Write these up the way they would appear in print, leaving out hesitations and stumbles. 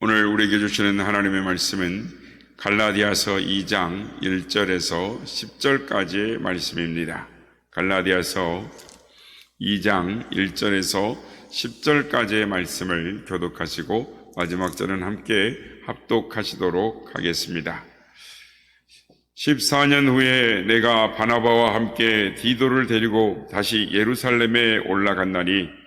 오늘 우리에게 주시는 하나님의 말씀은 갈라디아서 2장 1절에서 10절까지의 말씀입니다. 갈라디아서 2장 1절에서 10절까지의 말씀을 교독하시고 마지막 절은 함께 합독하시도록 하겠습니다. 14년 후에 내가 바나바와 함께 디도를 데리고 다시 예루살렘에 올라갔나니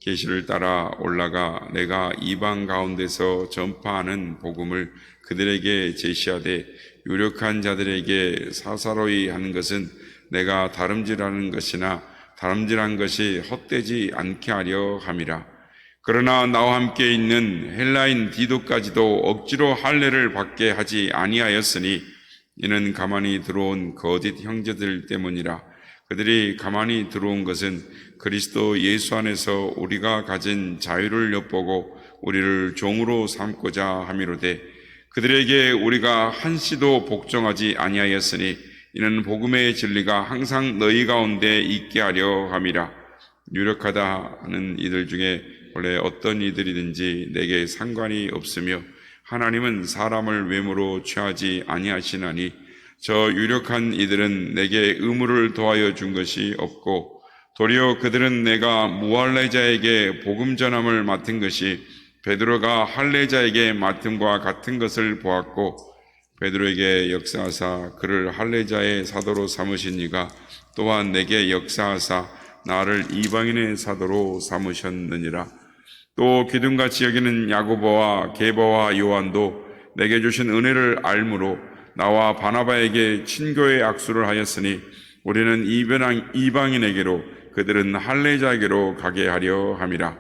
계시를 따라 올라가 내가 이방 가운데서 전파하는 복음을 그들에게 제시하되 유력한 자들에게 사사로이 하는 것은 내가 다름질하는 것이나 다름질한 것이 헛되지 않게 하려 함이라. 그러나 나와 함께 있는 헬라인 디도까지도 억지로 할례를 받게 하지 아니하였으니 이는 가만히 들어온 거짓 형제들 때문이라. 그들이 가만히 들어온 것은 그리스도 예수 안에서 우리가 가진 자유를 엿보고 우리를 종으로 삼고자 함이로되 그들에게 우리가 한시도 복종하지 아니하였으니 이는 복음의 진리가 항상 너희 가운데 있게 하려 함이라. 유력하다 하는 이들 중에 원래 어떤 이들이든지 내게 상관이 없으며 하나님은 사람을 외모로 취하지 아니하시나니 저 유력한 이들은 내게 의무를 더하여 준 것이 없고 도리어 그들은 내가 무할례자에게 복음 전함을 맡은 것이 베드로가 할례자에게 맡음과 같은 것을 보았고 베드로에게 역사하사 그를 할례자의 사도로 삼으신 이가 또한 내게 역사하사 나를 이방인의 사도로 삼으셨느니라. 또 기둥같이 여기는 야고보와 게바와 요한도 내게 주신 은혜를 알므로 나와 바나바에게 친교의 악수를 하였으니 우리는 이방인에게로 그들은 할례자에게로 가게 하려 함이라.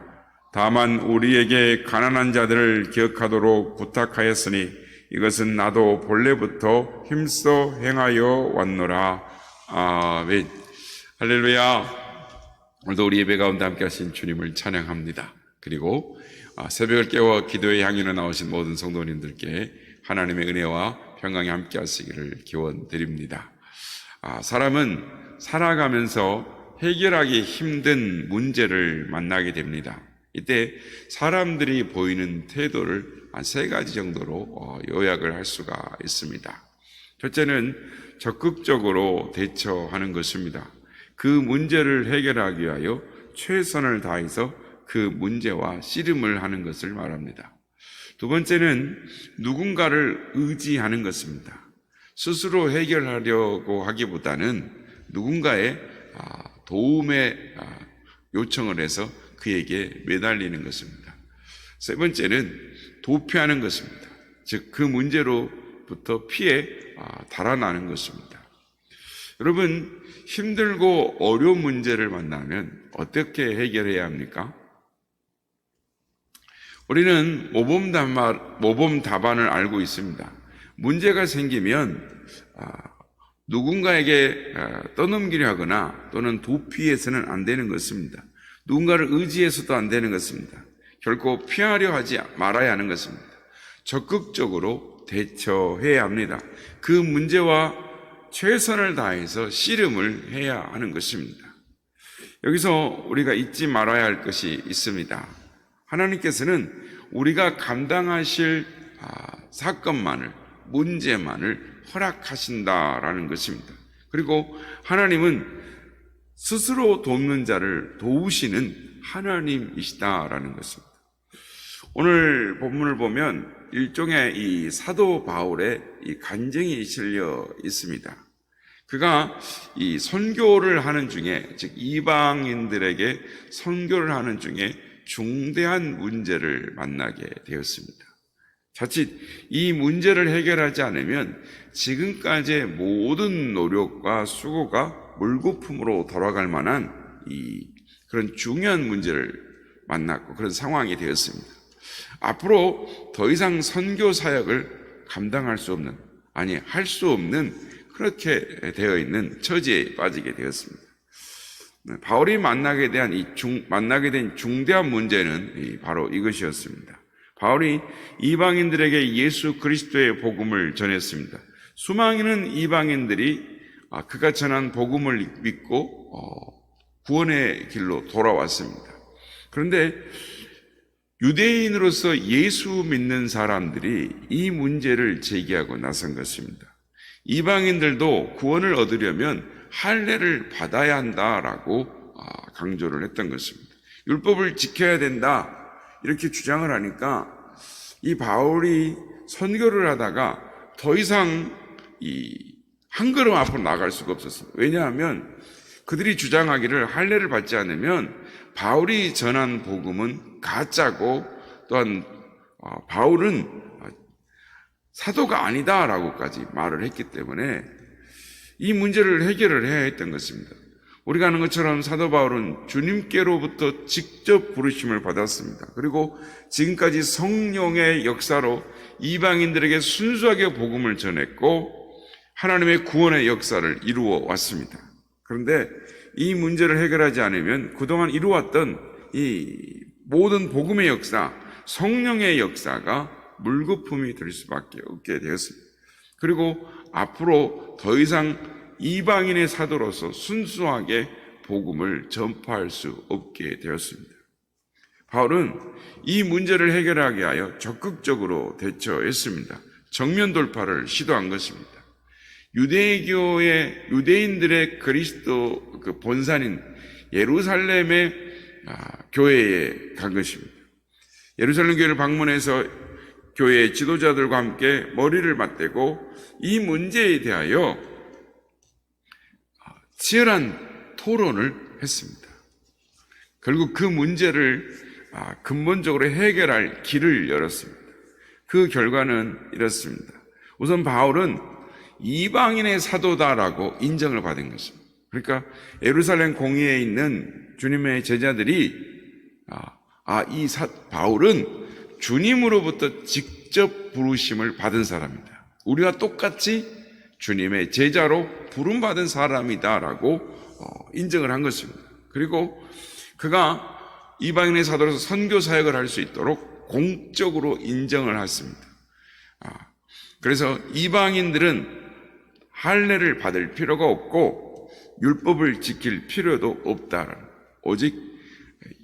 다만 우리에게 가난한 자들을 기억하도록 부탁하였으니 이것은 나도 본래부터 힘써 행하여 왔노라. 아멘. 할렐루야. 오늘도 우리 예배 가운데 함께 하신 주님을 찬양합니다. 그리고 새벽을 깨워 기도의 향연에 나오신 모든 성도님들께 하나님의 은혜와 평강이 함께 하시기를 기원드립니다. 사람은 살아가면서 해결하기 힘든 문제를 만나게 됩니다. 이때 사람들이 보이는 태도를 한 3가지 정도로 요약을 할 수가 있습니다. 첫째는 적극적으로 대처하는 것입니다. 그 문제를 해결하기 위하여 최선을 다해서 그 문제와 씨름을 하는 것을 말합니다. 두 번째는 누군가를 의지하는 것입니다. 스스로 해결하려고 하기보다는 누군가의 도움의 요청을 해서 그에게 매달리는 것입니다. 세 번째는 도피하는 것입니다. 즉 그 문제로부터 피해 달아나는 것입니다. 여러분, 힘들고 어려운 문제를 만나면 어떻게 해결해야 합니까? 우리는 모범 답안을 알고 있습니다. 문제가 생기면 누군가에게 떠넘기려 하거나 또는 도피해서는 안 되는 것입니다. 누군가를 의지해서도 안 되는 것입니다. 결코 피하려 하지 말아야 하는 것입니다. 적극적으로 대처해야 합니다. 그 문제와 최선을 다해서 씨름을 해야 하는 것입니다. 여기서 우리가 잊지 말아야 할 것이 있습니다. 하나님께서는 우리가 감당하실 사건만을, 문제만을 허락하신다라는 것입니다. 그리고 하나님은 스스로 돕는 자를 도우시는 하나님이시다라는 것입니다. 오늘 본문을 보면 일종의 이 사도 바울의 이 간증이 실려 있습니다. 그가 이 선교를 하는 중에, 즉 이방인들에게 선교를 하는 중에 중대한 문제를 만나게 되었습니다. 자칫 이 문제를 해결하지 않으면 지금까지의 모든 노력과 수고가 물거품으로 돌아갈 만한 그런 중요한 문제를 만났고 그런 상황이 되었습니다. 앞으로 더 이상 선교 사역을 감당할 수 없는, 아니 할 수 없는 그렇게 되어 있는 처지에 빠지게 되었습니다. 바울이 만나게 된 중대한 문제는 바로 이것이었습니다. 바울이 이방인들에게 예수 그리스도의 복음을 전했습니다. 수많은 이방인들이 그가 전한 복음을 믿고 구원의 길로 돌아왔습니다. 그런데 유대인으로서 예수 믿는 사람들이 이 문제를 제기하고 나선 것입니다. 이방인들도 구원을 얻으려면 할례를 받아야 한다라고 강조를 했던 것입니다. 율법을 지켜야 된다 이렇게 주장을 하니까 이 바울이 선교를 하다가 더 이상 한 걸음 앞으로 나갈 수가 없었습니다. 왜냐하면 그들이 주장하기를 할례를 받지 않으면 바울이 전한 복음은 가짜고 또한 바울은 사도가 아니다라고까지 말을 했기 때문에 이 문제를 해결을 해야 했던 것입니다. 우리가 아는 것처럼 사도 바울은 주님께로부터 직접 부르심을 받았습니다. 그리고 지금까지 성령의 역사로 이방인들에게 순수하게 복음을 전했고 하나님의 구원의 역사를 이루어 왔습니다. 그런데 이 문제를 해결하지 않으면 그동안 이루어왔던 이 모든 복음의 역사, 성령의 역사가 물거품이 될 수밖에 없게 되었습니다. 그리고 앞으로 더 이상 이방인의 사도로서 순수하게 복음을 전파할 수 없게 되었습니다. 바울은 이 문제를 해결하기 위하여 적극적으로 대처했습니다. 정면 돌파를 시도한 것입니다. 유대인들의 그리스도 그 본산인 예루살렘의 교회에 간 것입니다. 예루살렘 교회를 방문해서 교회의 지도자들과 함께 머리를 맞대고 이 문제에 대하여 치열한 토론을 했습니다. 결국 그 문제를 근본적으로 해결할 길을 열었습니다. 그 결과는 이렇습니다. 우선 바울은 이방인의 사도다라고 인정을 받은 것입니다. 그러니까 예루살렘 공회에 있는 주님의 제자들이 바울은 주님으로부터 직접 부르심을 받은 사람이다. 우리와 똑같이 주님의 제자로 부름받은 사람이다라고 인정을 한 것입니다. 그리고 그가 이방인의 사도로서 선교 사역을 할 수 있도록 공적으로 인정을 했습니다. 그래서 이방인들은 할례를 받을 필요가 없고 율법을 지킬 필요도 없다. 오직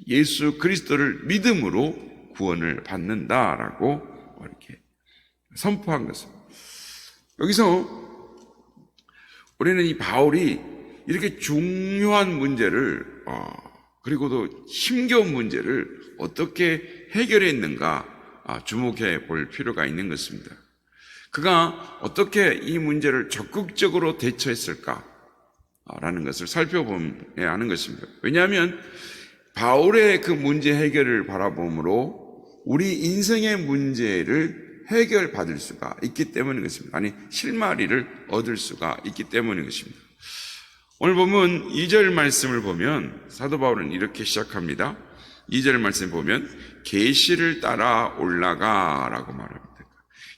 예수 그리스도를 믿음으로 구원을 받는다라고 이렇게 선포한 것입니다. 여기서 우리는 이 바울이 이렇게 중요한 문제를 그리고도 힘겨운 문제를 어떻게 해결했는가 주목해 볼 필요가 있는 것입니다. 그가 어떻게 이 문제를 적극적으로 대처했을까라는 것을 살펴봐야 하는 것입니다. 왜냐하면 바울의 그 문제 해결을 바라봄으로 우리 인생의 문제를 해결받을 수가 있기 때문인 것입니다. 아니, 실마리를 얻을 수가 있기 때문인 것입니다. 오늘 보면 2절 말씀을 보면 사도 바울은 이렇게 시작합니다. 2절 말씀 보면 계시를 따라 올라가라고 말합니다.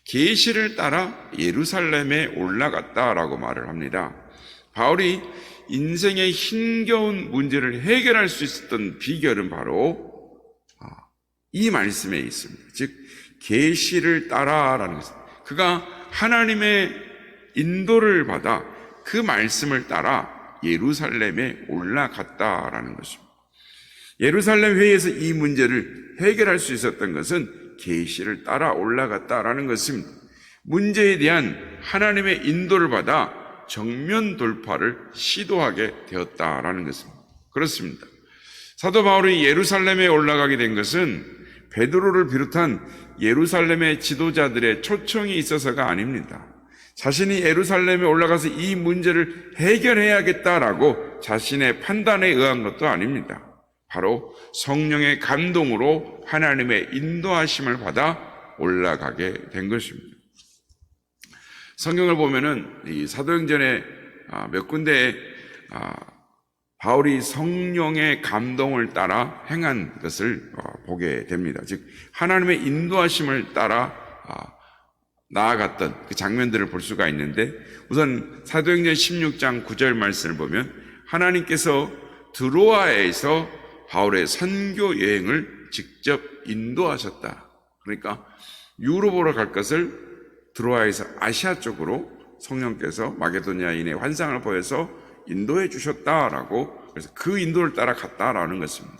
계시를 따라 예루살렘에 올라갔다라고 말을 합니다. 바울이 인생의 힘겨운 문제를 해결할 수 있었던 비결은 바로 이 말씀에 있습니다. 즉 계시를 따라라는 것입니다. 그가 하나님의 인도를 받아 그 말씀을 따라 예루살렘에 올라갔다라는 것입니다. 예루살렘 회의에서 이 문제를 해결할 수 있었던 것은 계시를 따라 올라갔다라는 것입니다. 문제에 대한 하나님의 인도를 받아 정면 돌파를 시도하게 되었다라는 것입니다. 그렇습니다. 사도 바울이 예루살렘에 올라가게 된 것은 베드로를 비롯한 예루살렘의 지도자들의 초청이 있어서가 아닙니다. 자신이 예루살렘에 올라가서 이 문제를 해결해야겠다라고 자신의 판단에 의한 것도 아닙니다. 바로 성령의 감동으로 하나님의 인도하심을 받아 올라가게 된 것입니다. 성경을 보면은 이 사도행전에 몇 군데에 바울이 성령의 감동을 따라 행한 것을 보게 됩니다. 즉 하나님의 인도하심을 따라 나아갔던 그 장면들을 볼 수가 있는데, 우선 사도행전 16장 9절 말씀을 보면 하나님께서 드로아에서 바울의 선교 여행을 직접 인도하셨다. 그러니까 유럽으로 갈 것을 드로아에서 아시아 쪽으로 성령께서 마게도니아인의 환상을 보여서 인도해 주셨다라고, 그래서 그 인도를 따라 갔다라는 것입니다.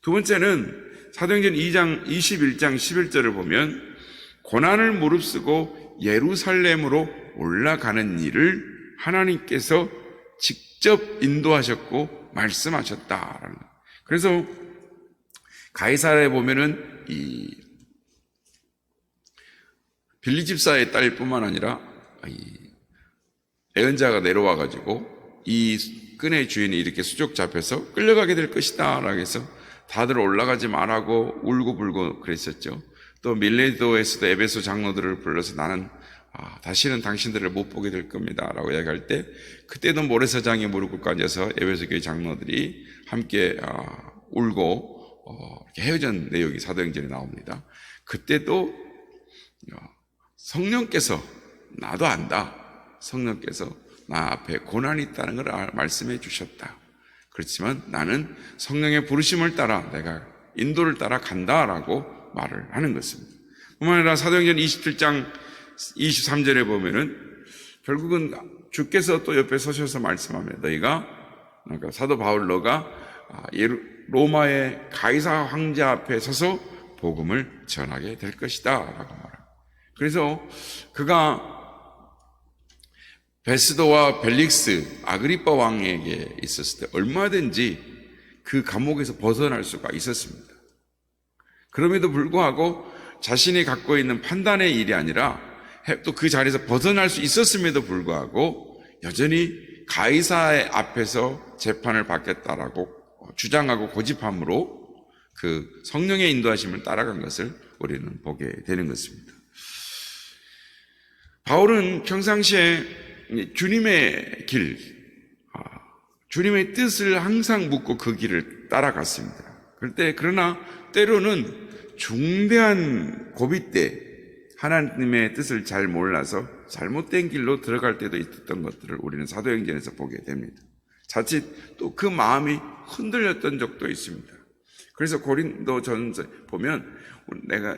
두 번째는 사도행전 21장 11절을 보면 고난을 무릅쓰고 예루살렘으로 올라가는 일을 하나님께서 직접 인도하셨고 말씀하셨다라는 거예요. 그래서 가이사랴에 보면은 이 빌리 집사의 딸뿐만 아니라 애언자가 내려와 가지고 이 끈의 주인이 이렇게 수족 잡혀서 끌려가게 될 것이다 라고 해서 다들 올라가지 말라고 울고불고 그랬었죠. 또 밀레도에서도 에베소 장로들을 불러서 나는 다시는 당신들을 못 보게 될 겁니다 라고 이야기할 때, 그때도 모래사장에 무릎 꿇고 앉아서 에베소 교회 장로들이 함께 울고 이렇게 헤어진 내용이 사도행전에 나옵니다. 그때도 성령께서 나도 안다, 성령께서 나 앞에 고난이 있다는 걸 말씀해 주셨다. 그렇지만 나는 성령의 부르심을 따라 내가 인도를 따라 간다라고 말을 하는 것입니다. 뿐만 아니라 사도행전 27장 23절에 보면은 결국은 주께서 또 옆에 서셔서 말씀합니다. 너희가, 그러니까 사도 바울 너가 로마의 가이사 황제 앞에 서서 복음을 전하게 될 것이다 라고 말합니다. 그래서 그가 베스도와 벨릭스, 아그리빠 왕에게 있었을 때 얼마든지 그 감옥에서 벗어날 수가 있었습니다. 그럼에도 불구하고 자신이 갖고 있는 판단의 일이 아니라 또 그 자리에서 벗어날 수 있었음에도 불구하고 여전히 가이사의 앞에서 재판을 받겠다라고 주장하고 고집함으로 그 성령의 인도하심을 따라간 것을 우리는 보게 되는 것입니다. 바울은 평상시에 주님의 길, 주님의 뜻을 항상 묻고 그 길을 따라갔습니다. 그러나 때로는 중대한 고비 때 하나님의 뜻을 잘 몰라서 잘못된 길로 들어갈 때도 있었던 것들을 우리는 사도행전에서 보게 됩니다. 자칫 또 그 마음이 흔들렸던 적도 있습니다. 그래서 고린도전서 보면 내가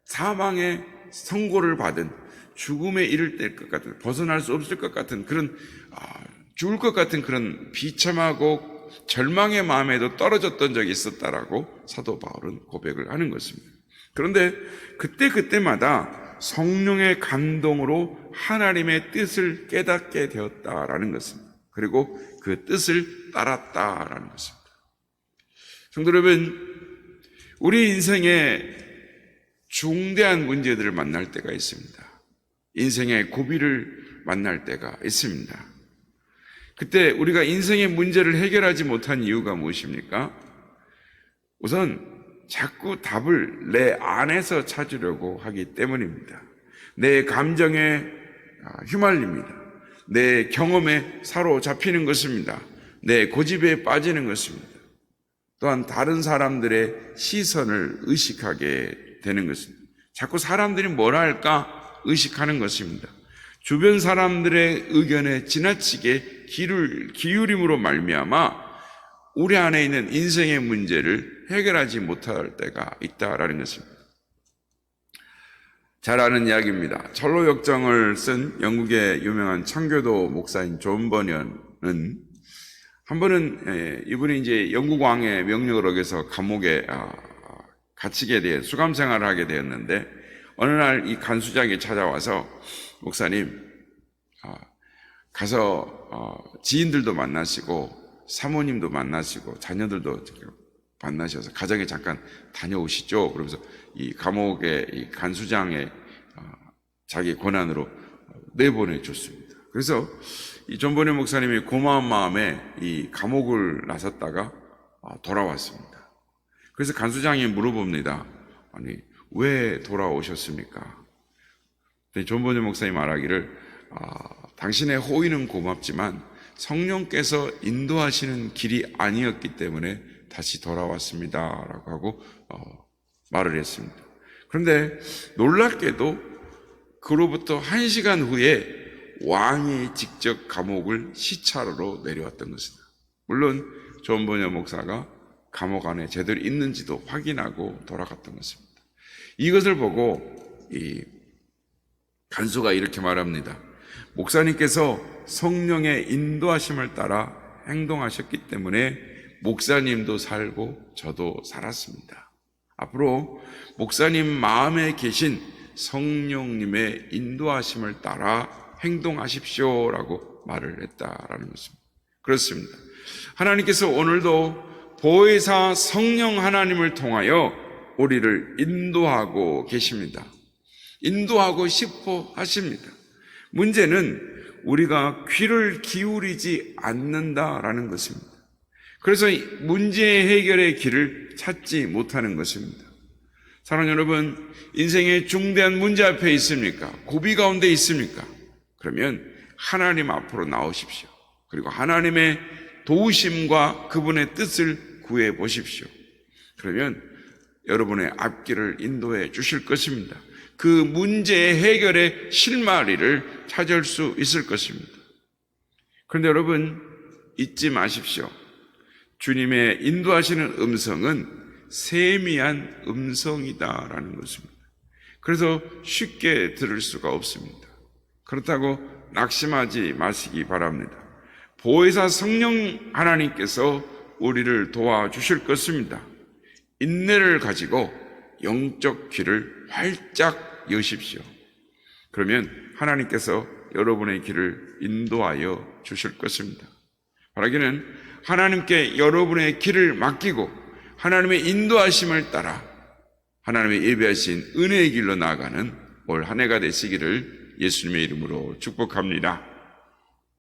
사망의 선고를 받은, 죽음에 이를 될 것 같은, 벗어날 수 없을 것 같은 그런 죽을 것 같은 그런 비참하고 절망의 마음에도 떨어졌던 적이 있었다라고 사도 바울은 고백을 하는 것입니다. 그런데 그때마다 성령의 감동으로 하나님의 뜻을 깨닫게 되었다라는 것입니다. 그리고 그 뜻을 따랐다라는 것입니다. 성도 여러분, 우리 인생에 중대한 문제들을 만날 때가 있습니다. 인생의 고비를 만날 때가 있습니다. 그때 우리가 인생의 문제를 해결하지 못한 이유가 무엇입니까? 우선 자꾸 답을 내 안에서 찾으려고 하기 때문입니다. 내 감정에 휘말립니다. 내 경험에 사로잡히는 것입니다. 내 고집에 빠지는 것입니다. 또한 다른 사람들의 시선을 의식하게 되는 것입니다. 자꾸 사람들이 뭐라 할까 의식하는 것입니다. 주변 사람들의 의견에 지나치게 귀를 기울임으로 말미암아 우리 안에 있는 인생의 문제를 해결하지 못할 때가 있다라는 것입니다. 잘 아는 이야기입니다. 철로 역정을 쓴 영국의 유명한 청교도 목사인 존 버년은 한 번은 이분이 이제 영국 왕의 명령을 어겨서 감옥에 갇히게 돼 수감 생활을 하게 되었는데, 어느 날 이 간수장이 찾아와서 목사님 가서 지인들도 만나시고 사모님도 만나시고 자녀들도 만나셔서 가정에 잠깐 다녀오시죠. 그러면서 이 감옥의 이 간수장의 자기 권한으로 내보내 줬습니다. 그래서 이 존버니 목사님이 고마운 마음에 이 감옥을 나섰다가 돌아왔습니다. 그래서 간수장이 물어봅니다. 아니, 왜 돌아오셨습니까? 존버니 목사님 말하기를 당신의 호의는 고맙지만 성령께서 인도하시는 길이 아니었기 때문에 다시 돌아왔습니다 라고 하고 말을 했습니다. 그런데 놀랍게도 그로부터 1시간 후에 왕이 직접 감옥을 시찰하러 내려왔던 것입니다. 물론 존버니 목사가 감옥 안에 제대로 있는지도 확인하고 돌아갔던 것입니다. 이것을 보고 이 간수가 이렇게 말합니다. 목사님께서 성령의 인도하심을 따라 행동하셨기 때문에 목사님도 살고 저도 살았습니다. 앞으로 목사님 마음에 계신 성령님의 인도하심을 따라 행동하십시오라고 말을 했다라는 것입니다. 그렇습니다. 하나님께서 오늘도 보혜사 성령 하나님을 통하여 우리를 인도하고 계십니다. 인도하고 싶어 하십니다. 문제는 우리가 귀를 기울이지 않는다라는 것입니다. 그래서 문제 해결의 길을 찾지 못하는 것입니다. 사랑하는 여러분, 인생의 중대한 문제 앞에 있습니까? 고비 가운데 있습니까? 그러면 하나님 앞으로 나오십시오. 그리고 하나님의 도우심과 그분의 뜻을 구해 보십시오. 그러면 여러분의 앞길을 인도해 주실 것입니다. 그 문제 해결의 실마리를 찾을 수 있을 것입니다. 그런데 여러분, 잊지 마십시오. 주님의 인도하시는 음성은 세미한 음성이다라는 것입니다. 그래서 쉽게 들을 수가 없습니다. 그렇다고 낙심하지 마시기 바랍니다. 보혜사 성령 하나님께서 우리를 도와주실 것입니다. 인내를 가지고 영적 길을 활짝 여십시오. 그러면 하나님께서 여러분의 길을 인도하여 주실 것입니다. 바라기는 하나님께 여러분의 길을 맡기고 하나님의 인도하심을 따라 하나님의 예비하신 은혜의 길로 나아가는 올 한 해가 되시기를 예수님의 이름으로 축복합니다.